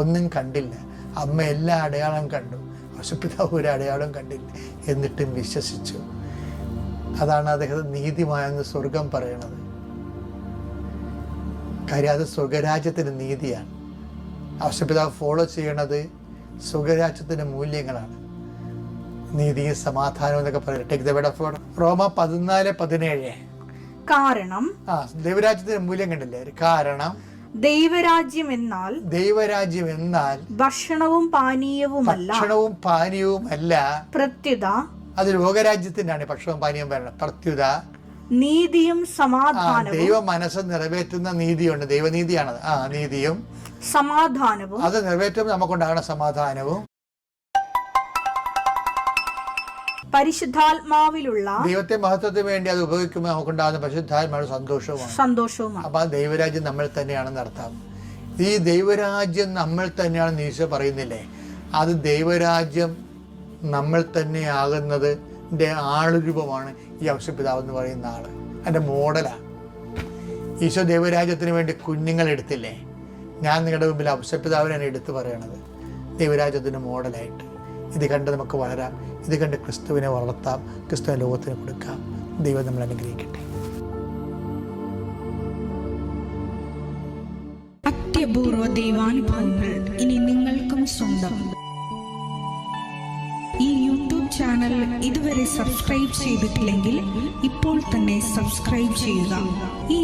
ഒന്നും കണ്ടില്ല. അമ്മ എല്ലാ അടയാളം കണ്ടു, ഔസേപ്പിതാവ് ഒരു അടയാളം കണ്ടില്ല, എന്നിട്ടും വിശ്വസിച്ചു. അതാണ് അദ്ദേഹത്തെ നീതിമാനെന്ന് സ്വർഗം പറയണത്. കാര്യം അത് സ്വർഗരാജ്യത്തിൻ്റെ നീതിയാണ്. ഔസേപ്പിതാവ് ഫോളോ ചെയ്യണത് സ്വർഗരാജ്യത്തിൻ്റെ മൂല്യങ്ങളാണ്. നീതിയും സമാധാനവും എന്നൊക്കെ പറയുന്നത്. റോമ 14:17. കാരണം ദൈവരാജ്യത്തിന്റെ മൂല്യം കണ്ടില്ലേ? കാരണം ദൈവരാജ്യം എന്നാൽ ഭക്ഷണവും പാനീയവും അല്ല, പ്രത്യുത അത് ലോകരാജ്യത്തിനാണ് ഭക്ഷണവും പാനീയവും വരണം. പ്രത്യുത നീതിയും സമാധാനവും. ദൈവ മനസ്സ് നിറവേറ്റുന്ന നീതിയുണ്ട്, ദൈവനീതിയാണത്. നീതിയും സമാധാനവും, അത് നിറവേറ്റുമ്പോൾ നമുക്കുണ്ടാകുന്ന സമാധാനവും പരിശുദ്ധാത്മാവിലുള്ള ദൈവത്തെ മഹത്വത്തിന് വേണ്ടി അത് ഉപയോഗിക്കുമ്പോൾ നമുക്കുണ്ടാകുന്ന പരിശുദ്ധാത്മാവിന്റെ സന്തോഷവുമാണ്. അപ്പൊ ആ ദൈവരാജ്യം നമ്മൾ തന്നെയാണെന്ന് അർത്ഥം. ഈ ദൈവരാജ്യം നമ്മൾ തന്നെയാണെന്ന് ഈശോ പറയുന്നില്ലേ? അത് ദൈവരാജ്യം നമ്മൾ തന്നെ ആകുന്നതിൻ്റെ ആളുരൂപമാണ് ഈ ഔസേപ്പിതാവ് എന്ന് പറയുന്ന ആള്. അതിൻ്റെ മോഡലാണ്. ഈശോ ദൈവരാജ്യത്തിന് വേണ്ടി കുഞ്ഞുങ്ങളെടുത്തില്ലേ? ഞാൻ നിങ്ങളുടെ മുമ്പിൽ ഔസേപ്പിതാവിനാണ് എടുത്തു പറയണത്, ദൈവരാജ്യത്തിൻ്റെ മോഡലായിട്ട്. ഇത് കണ്ട് നമുക്ക് വളരാം, ഇത് കണ്ട് ക്രിസ്തുവിനെ വളർത്താം, ക്രിസ്തുവിനെ ലോകത്തിന് കൊടുക്കാം. ദൈവം നമ്മൾ അനുഗ്രഹിക്കട്ടെ. അത്യപൂർവ ദൈവാനുഭവങ്ങൾ ഇനി നിങ്ങൾക്കും സ്വന്തം. ഈ യൂട്യൂബ് ചാനൽ ഇതുവരെ സബ്സ്ക്രൈബ് ചെയ്തിട്ടില്ലെങ്കിൽ ഇപ്പോൾ തന്നെ സബ്സ്ക്രൈബ് ചെയ്യുക. ഈ